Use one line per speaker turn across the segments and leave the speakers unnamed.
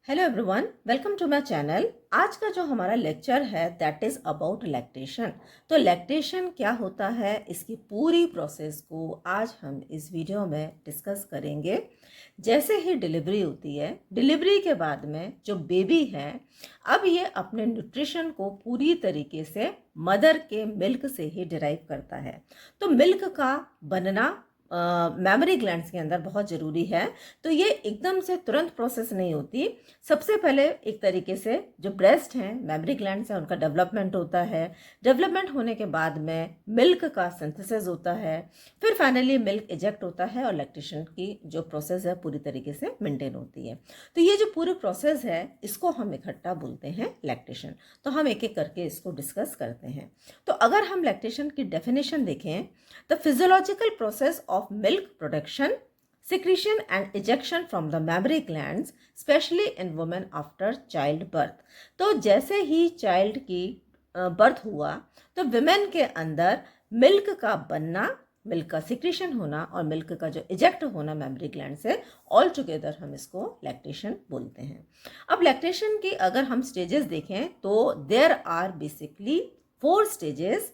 Hello everyone, welcome to my channel. आज का जो हमारा लेक्चर है दैट इज़ अबाउट लैक्टेशन। तो लैक्टेशन क्या होता है, इसकी पूरी प्रोसेस को आज हम इस वीडियो में डिस्कस करेंगे। जैसे ही डिलीवरी होती है, डिलीवरी के बाद में जो बेबी है, अब ये अपने न्यूट्रिशन को पूरी तरीके से मदर के मिल्क से ही डिराइव करता है। तो मिल्क का बनना मेमोरी ग्लैंड्स के अंदर बहुत ज़रूरी है। तो ये एकदम से तुरंत प्रोसेस नहीं होती। सबसे पहले एक तरीके से जो ब्रेस्ट हैं, मेमोरी ग्लैंड्स हैं, उनका डेवलपमेंट होता है। डेवलपमेंट होने के बाद में मिल्क का सिंथेसिस होता है, फिर फाइनली मिल्क इजेक्ट होता है और लैक्टेशन की जो प्रोसेस है पूरी तरीके से मेंटेन होती है। तो ये जो पूरी प्रोसेस है, इसको हम इकट्ठा बोलते हैं लैक्टेशन। तो हम एक एक करके इसको डिस्कस करते हैं। तो अगर हम लैक्टेशन की डेफिनेशन देखें, the physiological process of milk production, secretion and ejection from the mammary glands, especially in women after child birth। तो जैसे ही चाइल्ड की बर्थ हुआ तो विमेन के अंदर मिल्क का बनना, मिल्क का सिक्रीशन होना और मिल्क का जो इजेक्ट होना मेमोरी ग्लैंड से, ऑल टुगेदर हम इसको लैक्टेशन बोलते हैं। अब लैक्टेशन की अगर हम स्टेजेस देखें तो देयर आर बेसिकली 4 स्टेजेस।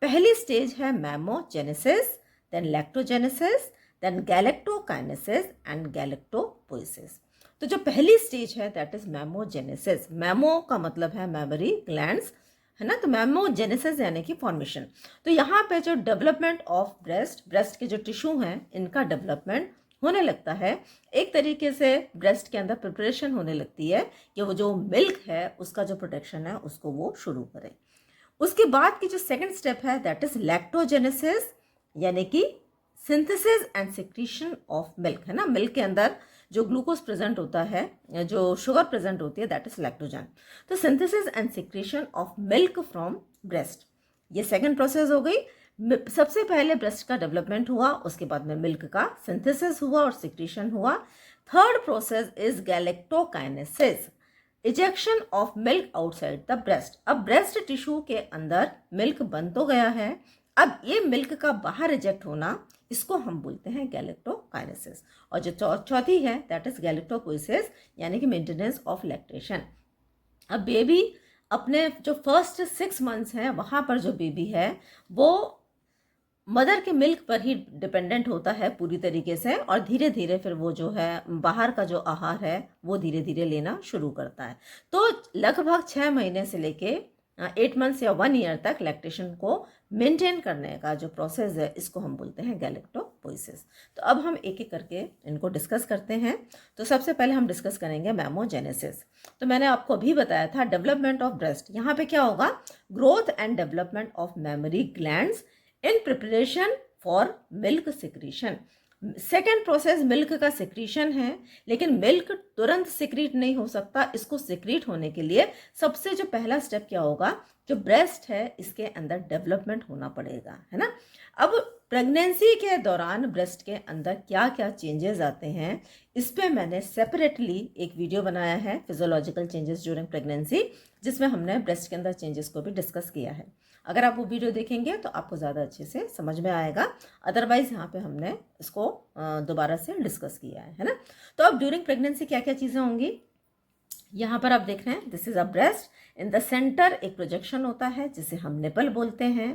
पहली स्टेज है मैमोजेनेसिस, देन लैक्टोजेनेसिस, देन गैलेक्टोकाइनेसिस एंड गैलेक्टोपोइसिस। तो जो पहली स्टेज है दैट इज मैमोजेनेसिस। मैमो का मतलब है मेमोरी ग्लैंड्स, है ना। तो मैमोजेनेसिस यानी कि फॉर्मेशन। तो यहाँ पे जो डेवलपमेंट ऑफ ब्रेस्ट के जो टिश्यू हैं, इनका डेवलपमेंट होने लगता है। एक तरीके से ब्रेस्ट के अंदर प्रिपरेशन होने लगती है कि वो जो मिल्क है उसका जो प्रोडक्शन है उसको वो शुरू करें। उसके बाद की जो सेकेंड स्टेप है दैट इज लैक्टोजेनेसिस, यानी कि synthesis and secretion of milk, है ना। मिल्क के अंदर जो ग्लूकोज प्रेजेंट होता है, जो शुगर प्रेजेंट होती है, दैट इज लैक्टोजन। तो synthesis and secretion of milk from breast, ये सेकंड प्रोसेस हो गई। सबसे पहले ब्रेस्ट का डेवलपमेंट हुआ, उसके बाद में मिल्क का सिंथेसिस हुआ और सिक्रीशन हुआ। Third process is galactokinesis, ejection of milk outside the breast. अब ब्रेस्ट टिश्यू के अंदर मिल्क बन तो गया है, अब ये मिल्क का बाहर इजेक्ट होना, इसको हम बोलते हैं गैलेक्टोकाइनेसिस। और जो चौथी है दैट इज गैलेक्टोपोइसिस, यानी कि मेंटेनेंस ऑफ लैक्टेशन। अब बेबी अपने जो फर्स्ट 6 मंथ्स हैं, वहाँ पर जो बेबी है वो मदर के मिल्क पर ही डिपेंडेंट होता है पूरी तरीके से, और धीरे धीरे फिर वो जो है बाहर का जो आहार है वो धीरे धीरे लेना शुरू करता है। तो लगभग 6 महीने से लेके 8 मंथ्स या 1 ईयर तक लैक्टेशन को मेंटेन करने का जो प्रोसेस है, इसको हम बोलते हैं गैलेक्टोपोइसिस। तो अब हम एक एक करके इनको डिस्कस करते हैं। तो सबसे पहले हम डिस्कस करेंगे मैमोजेनेसिस। तो मैंने आपको अभी बताया था डेवलपमेंट ऑफ ब्रेस्ट। यहाँ पे क्या होगा, growth and development of mammary glands in preparation for milk secretion. Second process milk का सिक्रीशन है, लेकिन मिल्क तुरंत सिक्रीट नहीं हो सकता। इसको सिक्रीट होने के लिए सबसे जो पहला स्टेप क्या होगा, जो ब्रेस्ट है इसके अंदर डेवलपमेंट होना पड़ेगा, है ना। अब प्रेगनेंसी के दौरान ब्रेस्ट के अंदर क्या क्या चेंजेस आते हैं, इस पे मैंने सेपरेटली एक वीडियो बनाया है, फिजियोलॉजिकल चेंजेस ड्यूरिंग प्रेगनेंसी, जिसमें हमने ब्रेस्ट के अंदर चेंजेस को भी डिस्कस किया है। अगर आप वो वीडियो देखेंगे तो आपको ज़्यादा अच्छे से समझ में आएगा। अदरवाइज यहाँ पे हमने इसको दोबारा से डिस्कस किया है ना। तो अब ड्यूरिंग प्रेगनेंसी क्या क्या चीज़ें होंगी, यहाँ पर आप देख रहे हैं, this is a breast. In the centre एक प्रोजेक्शन होता है जिसे हम निपल बोलते हैं।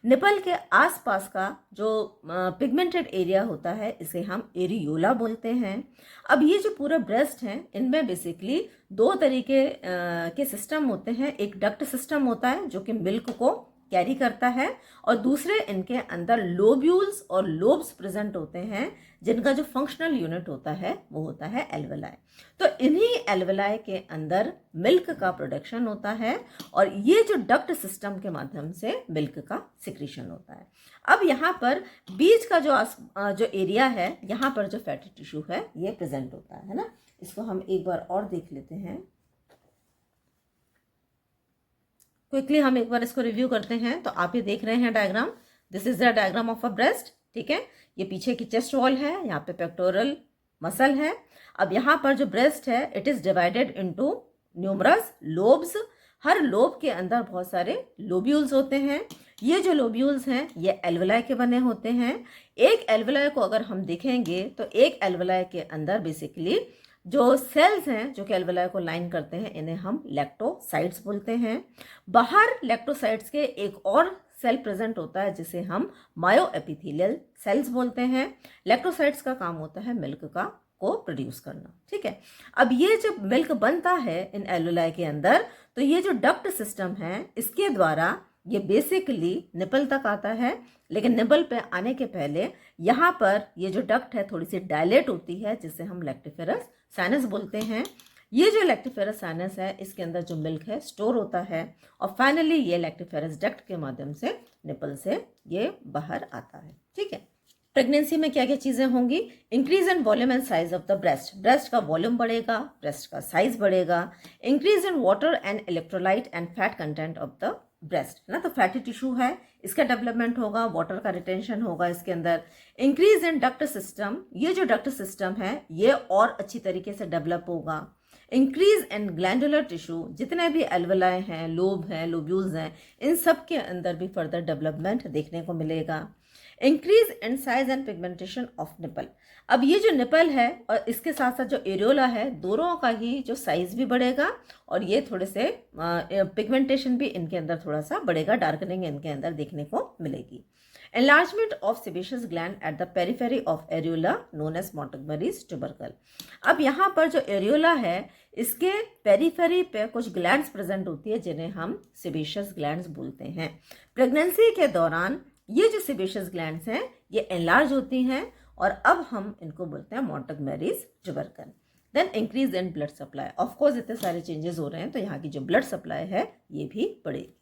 निपल के आसपास का जो पिगमेंटेड एरिया होता है इसे हम एरियोला बोलते हैं। अब ये जो पूरा ब्रेस्ट है, इनमें बेसिकली 2 तरीके के सिस्टम होते हैं। एक डक्ट सिस्टम होता है जो कि मिल्क को कैरी करता है, और दूसरे इनके अंदर लोब्यूल्स और लोब्स प्रेजेंट होते हैं, जिनका जो फंक्शनल यूनिट होता है वो होता है एल्वेलाई। तो इन्हीं एल्वेलाई के अंदर मिल्क का प्रोडक्शन होता है, और ये जो डक्ट सिस्टम के माध्यम से मिल्क का सिक्रीशन होता है। अब यहाँ पर बीच का जो एरिया है, यहाँ पर जो फैटी टिश्यू है ये प्रेजेंट होता है ना। इसको हम एक बार और देख लेते हैं, क्विकली हम एक बार इसको रिव्यू करते हैं। तो आप ये देख रहे हैं diagram, this is the diagram of a breast, ठीक है। ये पीछे की चेस्ट वॉल है, यहाँ पे पेक्टोरल मसल है। अब यहाँ पर जो ब्रेस्ट है it is divided into numerous lobes. Her lobe के अंदर बहुत सारे लोब्यूल्स होते हैं। ये जो लोब्यूल्स हैं ये एल्वेलाई के बने होते हैं। एक एल्वेलाई को अगर हम देखेंगे तो एक एल्वेलाई के अंदर बेसिकली जो सेल्स हैं जो कि एल्वेलाई को लाइन करते हैं इन्हें हम लैक्टोसाइट्स बोलते हैं। बाहर लैक्टोसाइट्स के एक और सेल प्रेजेंट होता है जिसे हम मायोएपिथेलियल सेल्स बोलते हैं। लैक्टोसाइट्स का काम होता है मिल्क का को प्रोड्यूस करना, ठीक है। अब ये जब मिल्क बनता है इन एल्वेलाई के अंदर, तो ये जो डक्ट सिस्टम है इसके द्वारा ये बेसिकली निपल तक आता है, लेकिन निपल पे आने के पहले यहाँ पर ये जो डक्ट है थोड़ी सी डायलेट होती है जिसे हम लैक्टिफेरस साइनस बोलते हैं। ये जो लैक्टिफेरस साइनस है इसके अंदर जो मिल्क है स्टोर होता है और फाइनली ये लैक्टिफेरस डक्ट के माध्यम से निपल से ये बाहर आता है, ठीक है। प्रेगनेंसी में क्या क्या चीज़ें होंगी? Increase in volume and size of the breast, breast का वॉल्यूम बढ़ेगा, ब्रेस्ट का साइज बढ़ेगा। Increase in water and electrolyte and fat content of the breast, है ना, तो फैटी टिश्यू है इसका डेवलपमेंट होगा, वाटर का रिटेंशन होगा इसके अंदर। इंक्रीज इन डक्ट सिस्टम, ये जो डक्ट सिस्टम है ये और अच्छी तरीके से डेवलप होगा। इंक्रीज इन ग्लैंडुलर टिश्यू, जितने भी एल्वेलाई हैं, लोब हैं, लोब्यूल्स हैं, इन सब के अंदर भी फर्दर डेवलपमेंट देखने को मिलेगा। Increase in size and pigmentation of nipple, अब ये जो निपल है और इसके साथ साथ जो एरियोला है दोनों का ही जो साइज भी बढ़ेगा और ये थोड़े से पिगमेंटेशन भी इनके अंदर थोड़ा सा बढ़ेगा, डार्कनिंग इनके अंदर देखने को मिलेगी। Enlargement of sebaceous gland at the periphery of areola known as Montgomery's tubercle, अब यहाँ पर जो एरियोला है इसके पेरिफेरी पे कुछ ग्लैंड्स प्रेजेंट होती है जिन्हें हम सेबेशियस ग्लैंड्स बोलते हैं। प्रेगनेंसी के दौरान ये जो सेबेशियस ग्लैंड्स हैं ये एनलार्ज होती हैं और अब हम इनको बोलते हैं Montgomery's tubercle. Then increase in blood supply, of course इतने सारे चेंजेस हो रहे हैं तो यहाँ की जो ब्लड सप्लाई है ये भी बढ़ेगी।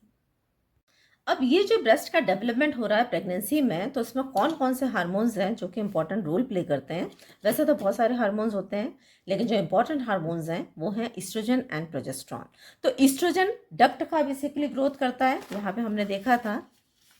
अब ये जो ब्रेस्ट का डेवलपमेंट हो रहा है प्रेगनेंसी में, तो इसमें कौन कौन से हार्मोन्स हैं जो कि इंपॉर्टेंट रोल प्ले करते हैं? वैसे तो बहुत सारे हार्मोन्स होते हैं लेकिन जो इंपॉर्टेंट हार्मोन्स हैं वो हैं ईस्ट्रोजन एंड प्रोजेस्टेरॉन। तो ईस्ट्रोजन डक्ट का बेसिकली ग्रोथ करता है, यहाँ पे हमने देखा था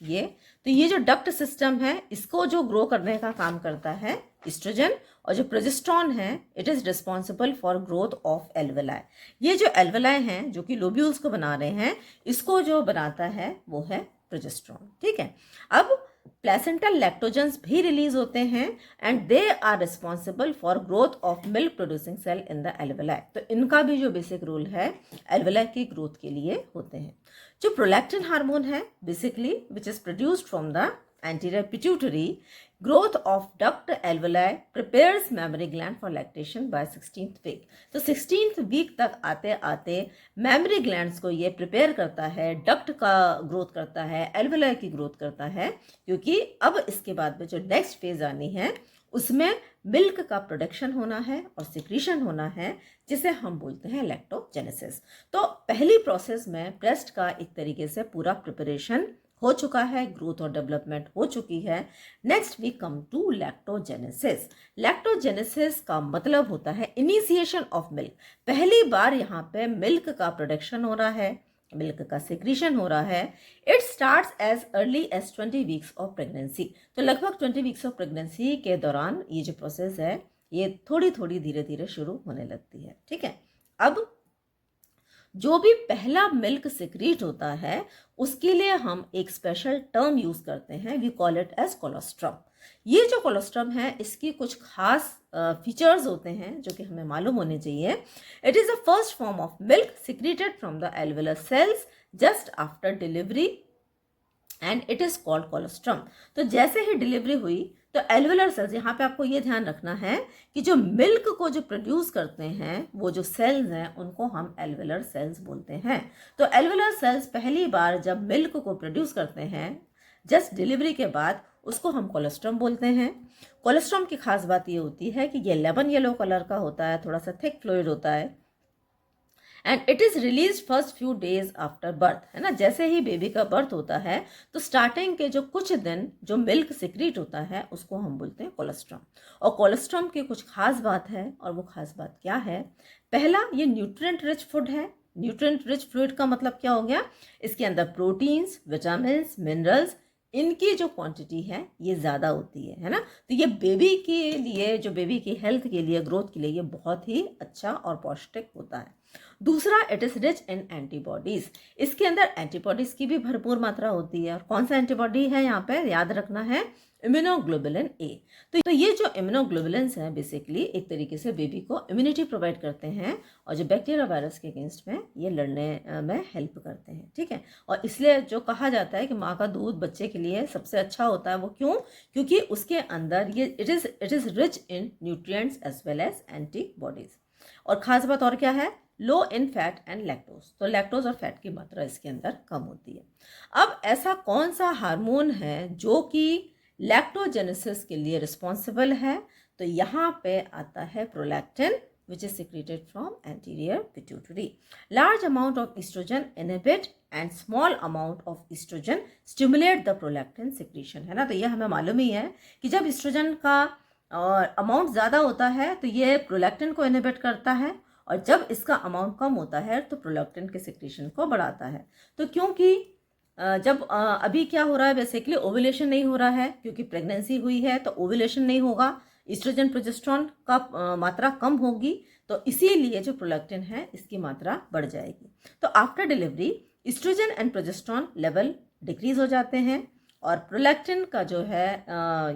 ये, तो ये जो डक्ट सिस्टम है इसको जो ग्रो करने का काम करता है ईस्ट्रोजन, और जो प्रोजेस्टेरॉन है it is responsible for growth of alveoli. ये जो एल्वेलाई हैं जो कि लोब्यूल्स को बना रहे हैं इसको जो बनाता है वो है प्रोजेस्टेरॉन, ठीक है। अब प्लेसेंटल लैक्टोजेंस भी रिलीज होते हैं and they are responsible for growth of milk producing cell in the alveoli, तो इनका भी जो बेसिक रोल है एल्वेलाई की ग्रोथ के लिए होते हैं। जो प्रोलैक्टिन हार्मोन है basically which is produced from the anterior pituitary, growth of duct alveoli prepares mammary gland for lactation by 16th week, तो 16th week तक आते आते mammary glands को ये प्रिपेयर करता है, डक्ट का ग्रोथ करता है, एल्वेलाई की ग्रोथ करता है, क्योंकि अब इसके बाद में जो नेक्स्ट फेज आनी है उसमें मिल्क का प्रोडक्शन होना है और सिक्रीशन होना है जिसे हम बोलते हैं लैक्टोजेनेसिस। तो पहली प्रोसेस में ब्रेस्ट का एक तरीके से पूरा प्रिपरेशन हो चुका है, ग्रोथ और डेवलपमेंट हो चुकी है। Next we come to lactogenesis. Lactogenesis का मतलब होता है इनिशिएशन ऑफ मिल्क, पहली बार यहाँ पे मिल्क का प्रोडक्शन हो रहा है, मिल्क का सिक्रीशन हो रहा है। It starts as early as 20 weeks of pregnancy, तो लगभग 20 वीक्स ऑफ प्रेगनेंसी के दौरान ये जो प्रोसेस है ये थोड़ी थोड़ी धीरे धीरे शुरू होने लगती है, ठीक है। अब जो भी पहला मिल्क सिक्रीट होता है उसके लिए हम एक स्पेशल टर्म यूज करते हैं, we call it as colostrum. ये जो कोलोस्ट्रम है इसकी कुछ खास फीचर्स होते हैं जो कि हमें मालूम होने चाहिए। It is the first form of milk secreted from the alveolar cells just after delivery and it is called colostrum. तो जैसे ही डिलीवरी हुई तो एल्वेलर सेल्स, यहाँ पे आपको ये ध्यान रखना है कि जो मिल्क को जो प्रोड्यूस करते हैं वो जो सेल्स हैं उनको हम एल्वेलर सेल्स बोलते हैं। तो एल्वेलर सेल्स पहली बार जब मिल्क को प्रोड्यूस करते हैं जस्ट डिलीवरी के बाद उसको हम कोलोस्ट्रम बोलते हैं। कोलोस्ट्रम की खास बात ये होती है कि ये लेमन येलो कलर का होता है, थोड़ा सा थिक फ्लूइड होता है and it is release first few days after birth, है ना। जैसे ही बेबी का बर्थ होता है तो स्टार्टिंग के जो कुछ दिन जो मिल्क सिक्रीट होता है उसको हम बोलते हैं कोलोस्ट्रम। और कोलोस्ट्रम की कुछ खास बात है, और वो खास बात क्या है? पहला, ये न्यूट्रिएंट रिच फूड है। न्यूट्रिएंट रिच फ्लूइड का मतलब क्या हो गया? इसके अंदर प्रोटीन्स, विटामिन, मिनरल्स, इनकी जो क्वांटिटी है ये ज़्यादा होती है ना। तो ये बेबी के लिए, जो बेबी की हेल्थ के लिए, ग्रोथ के लिए ये बहुत ही अच्छा और पौष्टिक होता है। दूसरा, it is rich in antibodies, इसके अंदर एंटीबॉडीज की भी भरपूर मात्रा होती है। और कौन सा एंटीबॉडी है यहाँ पे याद रखना है? Immunoglobulin A. तो ये जो इम्यूनोग्लोबुलिन्स हैं बेसिकली एक तरीके से बेबी को इम्यूनिटी प्रोवाइड करते हैं और जो बैक्टीरिया वायरस के अगेंस्ट में ये लड़ने में हेल्प करते हैं, ठीक है। और इसलिए जो कहा जाता है कि माँ का दूध बच्चे के लिए सबसे अच्छा होता है, वो क्यों? क्योंकि उसके अंदर ये it is rich in nutrients as well as antibodies. और ख़ास बात और क्या है? Low in fat and lactose. तो लैक्टोज और फैट की मात्रा इसके अंदर कम होती है। अब ऐसा कौन सा हार्मोन है जो कि लैक्टोजेनेसिस के लिए रिस्पॉन्सिबल है? तो यहाँ पे आता है prolactin, which is secreted from anterior pituitary. Large amount of estrogen inhibit and small amount of estrogen stimulate the prolactin secretion, है ना। तो ये हमें मालूम ही है कि जब एस्ट्रोजन का अमाउंट ज़्यादा होता है तो ये प्रोलैक्टिन को इनहिबिट करता है, और जब इसका अमाउंट कम होता है तो प्रोलैक्टिन के सिक्रीशन को बढ़ाता है। तो क्योंकि जब अभी क्या हो रहा है, बेसिकली ओव्यूलेशन नहीं हो रहा है क्योंकि प्रेगनेंसी हुई है, तो ओव्यूलेशन नहीं होगा, ईस्ट्रोजन प्रोजेस्टेरोन का मात्रा कम होगी, तो इसीलिए जो प्रोलैक्टिन है इसकी मात्रा बढ़ जाएगी। तो after delivery estrogen and progesterone level decrease हो जाते हैं और प्रोलैक्टिन का जो है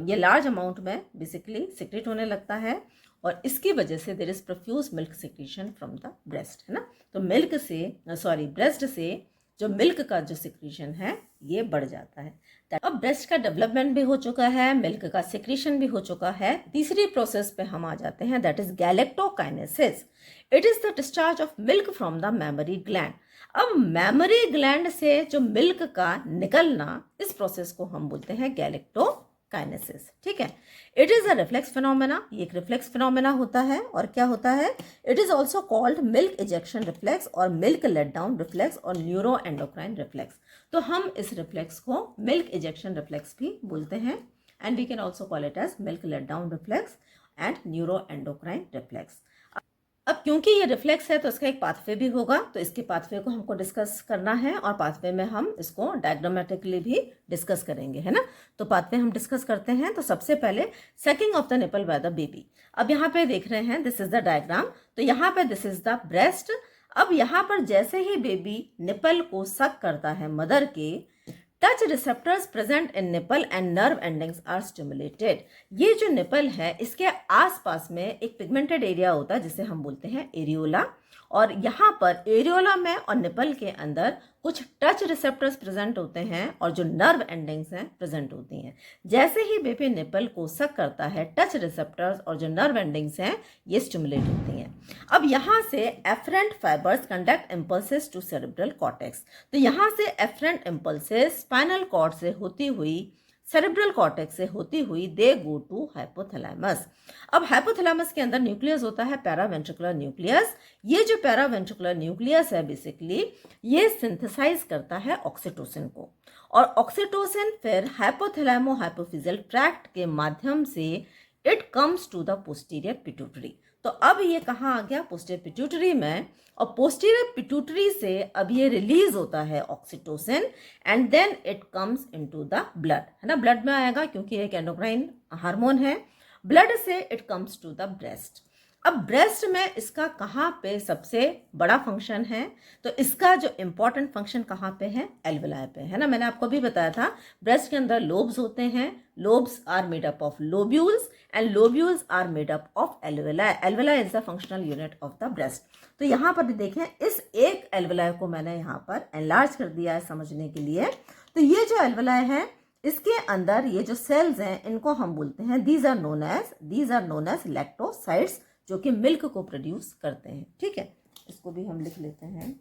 ये लार्ज अमाउंट में बेसिकली सिक्रेट होने लगता है, और इसकी वजह से there is profuse milk secretion from the breast, है ना। तो ब्रेस्ट से जो मिल्क का जो सिक्रीशन है ये बढ़ जाता है। अब ब्रेस्ट का डेवलपमेंट भी हो चुका है, मिल्क का सिक्रीशन भी हो चुका है। तीसरी प्रोसेस पे हम आ जाते हैं, that is galactokinesis. It is the discharge of milk from the mammary gland. अब मैमरी ग्लैंड से जो मिल्क का निकलना, इस प्रोसेस को हम बोलते हैं गैलेक्टोकाइनेसिस, ठीक है। It is a reflex phenomena, ये एक रिफ्लेक्स फिनोमेना होता है। और क्या होता है? It is also called milk ejection reflex और मिल्क लेट डाउन रिफ्लेक्स और न्यूरो एंडोक्राइन रिफ्लेक्स। तो हम इस रिफ्लेक्स को मिल्क इजेक्शन रिफ्लेक्स भी बोलते हैं, and we can also call it as milk let down reflex and neuro endocrine reflex. अब क्योंकि ये रिफ्लेक्स है तो इसका एक पाथवे भी होगा, तो इसके पाथवे को हमको डिस्कस करना है, और पाथवे में हम इसको डायग्रामेटिकली भी डिस्कस करेंगे, है ना। तो पाथवे हम डिस्कस करते हैं। तो सबसे पहले sucking of the nipple by the baby. अब यहाँ पे देख रहे हैं, दिस इज द डायग्राम। तो यहाँ पे दिस इज द ब्रेस्ट। अब यहाँ पर जैसे ही बेबी निपल को सक करता है मदर के, touch receptors present in nipple and nerve endings are stimulated. ये जो निपल है इसके आसपास में एक पिगमेंटेड एरिया होता है जिसे हम बोलते हैं एरियोला, और यहाँ पर एरियोला में और निपल के अंदर कुछ टच रिसेप्टर्स प्रेजेंट होते हैं और जो नर्व एंडिंग्स हैं प्रेजेंट होती हैं। जैसे ही बेबी निपल को सक करता है, टच रिसेप्टर्स और जो नर्व एंडिंग्स हैं ये स्टिमुलेट होती हैं। अब यहाँ से afferent fibres conduct impulses to cerebral cortex. तो यहाँ से एफरेंट इम्पल्सेस स्पाइनल कॉर्ड से होती हुई, सेरेब्रल कॉर्टेक्स से होती हुई, दे गो टू हाइपोथैलेमस। अब हाइपोथैलेमस के अंदर न्यूक्लियस होता है, पैरावेंट्रिकुलर न्यूक्लियस। ये जो पैरावेंट्रिकुलर न्यूक्लियस है बेसिकली ये सिंथेसाइज करता है ऑक्सीटोसिन को, और ऑक्सीटोसिन फिर हाइपोथैलेमो हाइपोफिजियल ट्रैक्ट के माध्यम से it comes to the posterior pituitary. तो अब ये कहाँ आ गया? पोस्टीरियर पिट्यूटरी में, और पोस्टीरियर पिट्यूटरी से अब ये रिलीज होता है oxytocin, and then it comes into the blood, है ना। ब्लड में आएगा क्योंकि एक एंडोक्राइन हार्मोन है। ब्लड से it comes to the breast. अब ब्रेस्ट में इसका कहाँ पे सबसे बड़ा फंक्शन है? तो इसका जो इम्पोर्टेंट फंक्शन कहाँ पे है? एल्वेलाई पे, है ना। मैंने आपको भी बताया था ब्रेस्ट के अंदर लोब्स होते हैं, lobes are made up of lobules and lobules are made up of alveoli. Alveoli is the functional unit of the breast. तो यहाँ पर देखें, इस एक एल्वेलाई को मैंने यहाँ पर एनलार्ज कर दिया है समझने के लिए। तो ये जो एल्वेलाई है इसके अंदर ये जो सेल्स हैं इनको हम बोलते हैं, दीज आर नोन एज लैक्टोसाइट्स, जो कि मिल्क को प्रोड्यूस करते हैं, ठीक है। इसको भी हम लिख लेते हैं,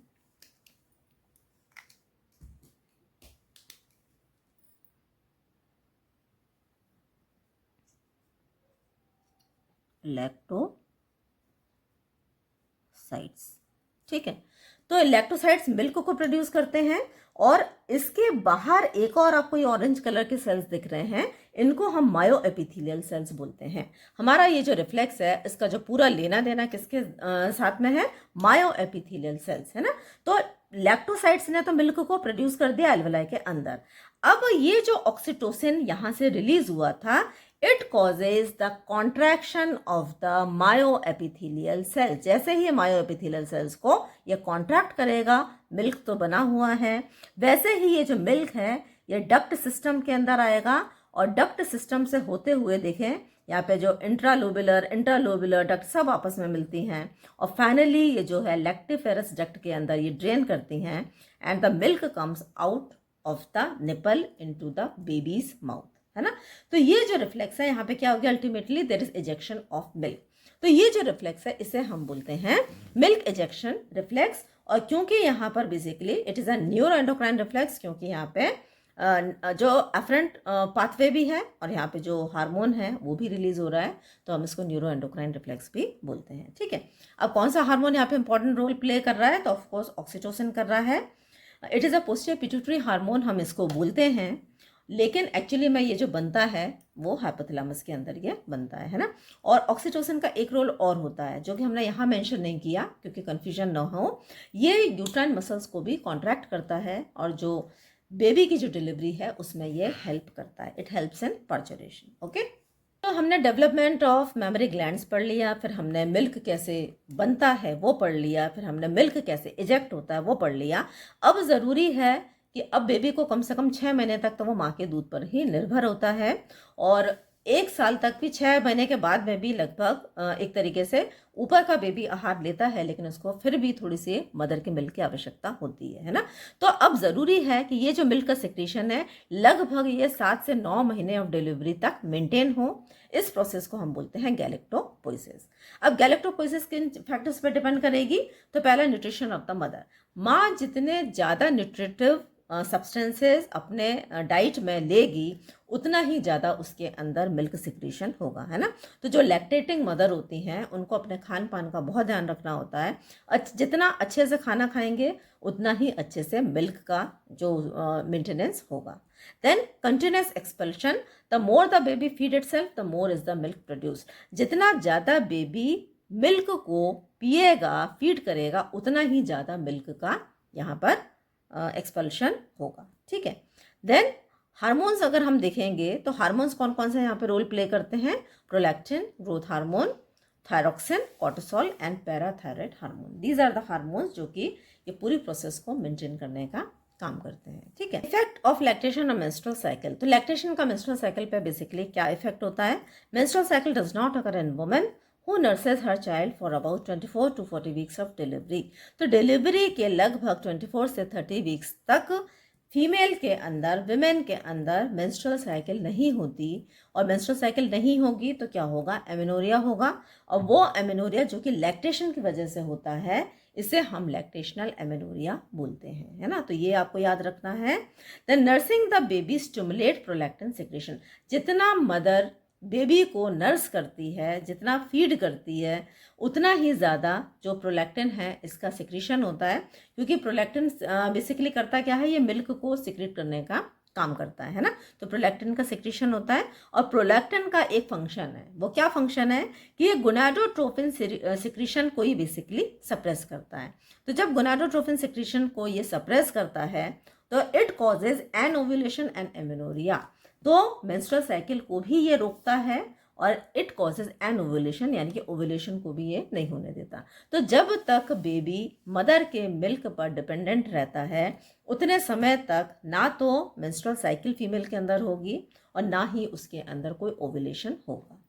लैक्टोसाइट्स, ठीक है। तो लैक्टोसाइट्स मिल्क को प्रोड्यूस करते हैं, और इसके बाहर एक और आपको ये ऑरेंज कलर के सेल्स दिख रहे हैं, इनको हम मायोएपिथेलियल सेल्स बोलते हैं। हमारा ये जो रिफ्लेक्स है इसका जो पूरा लेना देना किसके साथ में है? मायोएपिथेलियल सेल्स, है ना। तो लैक्टोसाइट्स ने तो मिल्क को प्रोड्यूस कर दिया एल्वेलाई के अंदर। अब ये जो ऑक्सीटोसिन यहाँ से रिलीज हुआ था, it causes the contraction of the myoepithelial cells. जैसे ही मायोएपिथेलियल सेल्स को ये कॉन्ट्रैक्ट करेगा, मिल्क तो बना हुआ है, वैसे ही ये जो मिल्क है ये डक्ट सिस्टम के अंदर आएगा, और डक्ट सिस्टम से होते हुए देखें यहाँ पे जो इंट्रालोबुलर डक्ट सब आपस में मिलती हैं और फाइनली ये जो है लैक्टिफेरस डक्ट के अंदर ये ड्रेन करती हैं and the milk comes out of the nipple into the babies mouth, है ना। तो ये जो रिफ्लेक्स है यहाँ पे क्या हो गया, ultimately there is ejection of milk. तो ये जो रिफ्लेक्स है इसे हम बोलते हैं मिल्क इजेक्शन रिफ्लेक्स। और क्योंकि यहाँ पर basically it is a neuro endocrine reflex, क्योंकि यहाँ पे जो एफरेंट पाथवे भी है और यहाँ पे जो हार्मोन है वो भी रिलीज हो रहा है, तो हम इसको न्यूरो एंडोक्राइन रिफ्लेक्स भी बोलते हैं। ठीक है, अब कौन सा हार्मोन यहाँ पे इंपॉर्टेंट रोल प्ले कर रहा है, तो ऑफकोर्स ऑक्सीटोसिन कर रहा है। It is a posterior pituitary hormone हम इसको बोलते हैं, लेकिन एक्चुअली में ये जो बनता है वो हाइपोथैलेमस के अंदर ये बनता है ना। और ऑक्सीटोसिन का एक रोल और होता है जो कि हमने यहाँ मेंशन नहीं किया क्योंकि कन्फ्यूजन ना हो, ये यूट्राइन मसल्स को भी कॉन्ट्रैक्ट करता है और जो बेबी की जो डिलीवरी है उसमें ये हेल्प करता है, इट हेल्प्स इन पर्चुरेशन। ओके, तो हमने डेवलपमेंट ऑफ मेमोरी ग्लैंड्स पढ़ लिया, फिर हमने मिल्क कैसे बनता है वो पढ़ लिया, फिर हमने मिल्क कैसे इजेक्ट होता है वो पढ़ लिया। अब ज़रूरी है कि अब बेबी को कम से कम 6 महीने तक तो वो माँ के दूध पर ही निर्भर होता है और 1 साल तक भी 6 महीने के बाद में भी लगभग एक तरीके से ऊपर का बेबी आहार लेता है, लेकिन उसको फिर भी थोड़ी सी मदर के मिल्क की आवश्यकता होती है ना। तो अब ज़रूरी है कि ये जो मिल्क का सेक्रेशन है लगभग ये 7 से 9 महीने ऑफ डिलीवरी तक मेंटेन हो। इस प्रोसेस को हम बोलते हैं गैलेक्टोपोइसिस। अब गैलेक्टोपोइसिस किन फैक्टर्स पर डिपेंड करेगी, तो पहला न्यूट्रिशन ऑफ द मदर। माँ जितने ज़्यादा न्यूट्रिटिव सब्सटेंसेस अपने डाइट में लेगी उतना ही ज़्यादा उसके अंदर मिल्क सिक्रीशन होगा, है ना। तो जो लैक्टेटिंग मदर होती हैं उनको अपने खान पान का बहुत ध्यान रखना होता है। जितना अच्छे से खाना खाएंगे उतना ही अच्छे से मिल्क का जो मेंटेनेंस होगा। Then continuous expulsion, the more the baby feed itself the more is the milk produced. जितना ज़्यादा बेबी मिल्क को पिएगा, फीड करेगा, उतना ही ज़्यादा मिल्क का यहाँ पर एक्सपल्शन होगा। ठीक है, देन हार्मोन्स अगर हम देखेंगे तो हार्मोन्स कौन कौन से यहाँ पे रोल प्ले करते हैं, prolactin, growth hormone, thyroxine, cortisol and parathyroid hormone. These are the hormones जो कि ये पूरी प्रोसेस को मेंटेन करने का काम करते हैं। ठीक है, effect of lactation on menstrual cycle. तो लैक्टेशन का मेंस्ट्रुअल साइकिल पे बेसिकली क्या इफेक्ट होता है, menstrual cycle does not occur in women who nurses her child for about 24 to 40 weeks of delivery। तो डिलीवरी के लगभग 24 से 30 वीक्स तक फीमेल के अंदर, विमेन के अंदर मेंस्ट्रुअल साइकिल नहीं होती, और मेंस्ट्रुअल साइकिल नहीं होगी तो क्या होगा, एमेनोरिया होगा। और वो एमेनोरिया जो कि लैक्टेशन की वजह से होता है इसे हम लैक्टेशनल एमेनोरिया बोलते हैं, है ना। तो ये आपको याद रखना है। The nursing the baby stimulate prolactin secretion. जितना मदर बेबी को नर्स करती है, जितना फीड करती है, उतना ही ज़्यादा जो प्रोलैक्टिन है इसका सिक्रीशन होता है, क्योंकि प्रोलैक्टिन बेसिकली करता क्या है, ये मिल्क को सिक्रेट करने का काम करता है ना। तो प्रोलैक्टिन का सिक्रीशन होता है और प्रोलैक्टिन का एक फंक्शन है, वो क्या फंक्शन है कि ये गोनाडोट्रोपिन सिक्रीशन को ही बेसिकली सप्रेस करता है। तो जब गोनाडोट्रोपिन सिक्रीशन को ये सप्रेस करता है तो it causes anovulation and amenorrhoea. तो मेंस्ट्रुअल साइकिल को भी ये रोकता है और इट कॉजेज एन ओव्यूलेशन, यानी कि ओव्यूलेशन को भी ये नहीं होने देता। तो जब तक बेबी मदर के मिल्क पर डिपेंडेंट रहता है उतने समय तक ना तो मेंस्ट्रुअल साइकिल फीमेल के अंदर होगी और ना ही उसके अंदर कोई ओव्यूलेशन होगा।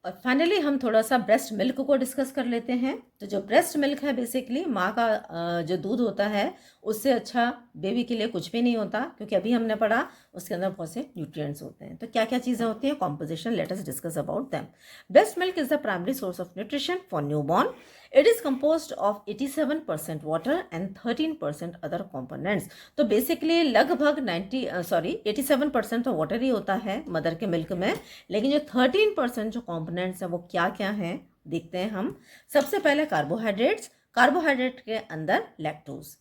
और फाइनली हम थोड़ा सा ब्रेस्ट मिल्क को डिस्कस कर लेते हैं। तो जो ब्रेस्ट मिल्क है बेसिकली माँ का जो दूध होता है उससे अच्छा बेबी के लिए कुछ भी नहीं होता, क्योंकि अभी हमने पढ़ा उसके अंदर बहुत से न्यूट्रिएंट्स होते हैं। तो क्या क्या चीज़ें होती हैं, composition, late us discuss about them. Breast milk is the primary source of nutrition for newborn. It is composed of 87% water and 13% other components। तो बेसिकली लगभग 87% तो वाटर ही होता है मदर के मिल्क में, लेकिन जो 13% जो कॉम्पोनेंट्स हैं वो क्या क्या हैं देखते हैं हम। सबसे पहले कार्बोहाइड्रेट्स, कार्बोहाइड्रेट के अंदर lactose.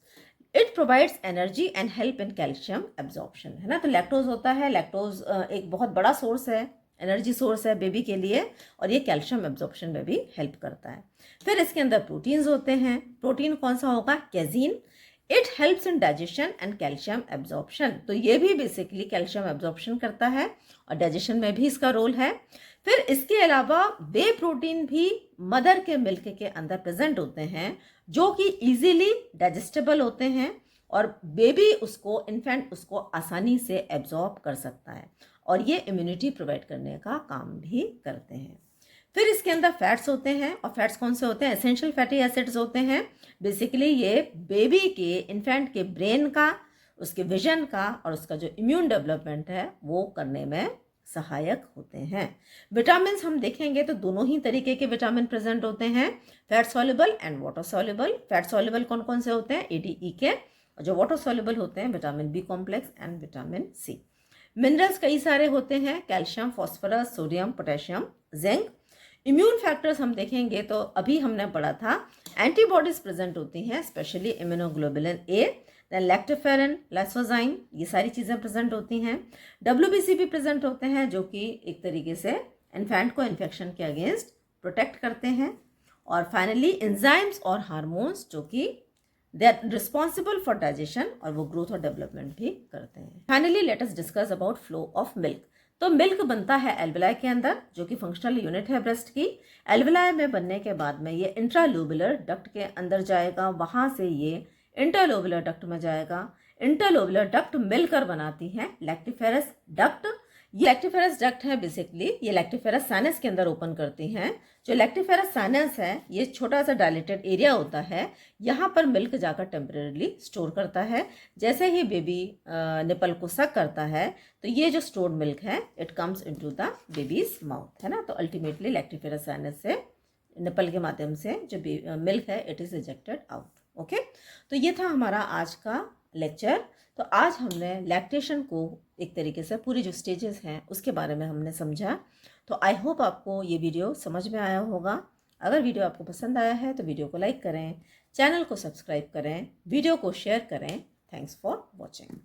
It provides energy and help in calcium absorption, है ना। तो लैक्टोज होता है, लैक्टोज एक बहुत बड़ा सोर्स है, एनर्जी सोर्स है बेबी के लिए, और ये कैल्शियम एब्जॉर्प्शन में भी हेल्प करता है। फिर इसके अंदर प्रोटीन्स होते हैं। प्रोटीन कौन सा होगा, casein. It helps in digestion and calcium absorption. तो ये भी बेसिकली कैल्शियम एब्जॉर्प्शन करता है और डाइजेशन में भी इसका रोल है। फिर इसके अलावा वे प्रोटीन भी मदर के मिल्क के अंदर प्रेजेंट होते हैं जो कि इजीली डाइजेस्टेबल होते हैं और बेबी उसको, इन्फेंट उसको आसानी से एब्जॉर्ब कर सकता है। और ये इम्यूनिटी प्रोवाइड करने का काम भी करते हैं। फिर इसके अंदर फैट्स होते हैं, और फैट्स कौन से होते हैं? एसेंशियल फैटी एसिड्स होते हैं। बेसिकली ये बेबी के, इन्फेंट के ब्रेन का, उसके विजन का और उसका जो इम्यून डेवलपमेंट है वो करने में सहायक होते हैं। विटामिन हम देखेंगे तो दोनों ही तरीके के विटामिन प्रेजेंट होते हैं, fat soluble and water soluble. Fat soluble कौन कौन से होते हैं? ए, डी, ई के। और जो वाटर सॉल्युबल होते हैं vitamin B complex and vitamin C. Minerals कई सारे होते हैं, calcium, phosphorus, sodium, potassium, zinc. Immune factors हम देखेंगे तो अभी हमने पढ़ा था एंटीबॉडीज प्रेजेंट होती हैं, specially immunoglobulin A, then lactoferrin, lysozyme, ये सारी चीज़ें प्रेजेंट होती हैं। WBC भी प्रेजेंट होते हैं जो कि एक तरीके से इन्फेंट को इन्फेक्शन के अगेंस्ट प्रोटेक्ट करते हैं। और फाइनली एंजाइम्स और हार्मोन्स जो कि they are responsible for digestion और वो ग्रोथ और डेवलपमेंट भी करते हैं। Finally let us discuss about flow of milk. तो मिल्क बनता है एल्वेलाई के अंदर, जो कि फंक्शनल यूनिट है ब्रेस्ट की। एल्वेलाई में बनने के बाद में ये इंट्रालोबुलर डक्ट के अंदर जाएगा, वहाँ से ये इंटरलोबुलर डक्ट में जाएगा। इंटरलोबुलर डक्ट मिलकर बनाती है लैक्टिफेरस डक्ट। ये लैक्टिफेरस डक्ट है, बेसिकली ये लैक्टिफेरस साइनस के अंदर ओपन करती हैं। जो लैक्टिफेरस साइनस है ये छोटा सा डायलेटेड एरिया होता है, यहाँ पर मिल्क जाकर टेम्परेरीली स्टोर करता है। जैसे ही बेबी निपल को सक करता है तो ये जो स्टोर्ड मिल्क है it comes into the babies mouth, है ना। तो अल्टीमेटली लैक्टिफेरस साइनस से निपल के माध्यम से जो मिल्क है it is ejected out. Okay, तो ये था हमारा आज का लेक्चर। तो आज हमने लैक्टेशन को एक तरीके से पूरी जो स्टेजेस हैं उसके बारे में हमने समझा। तो आई होप आपको ये वीडियो समझ में आया होगा। अगर वीडियो आपको पसंद आया है तो वीडियो को लाइक करें, चैनल को सब्सक्राइब करें, वीडियो को शेयर करें। Thanks for watching.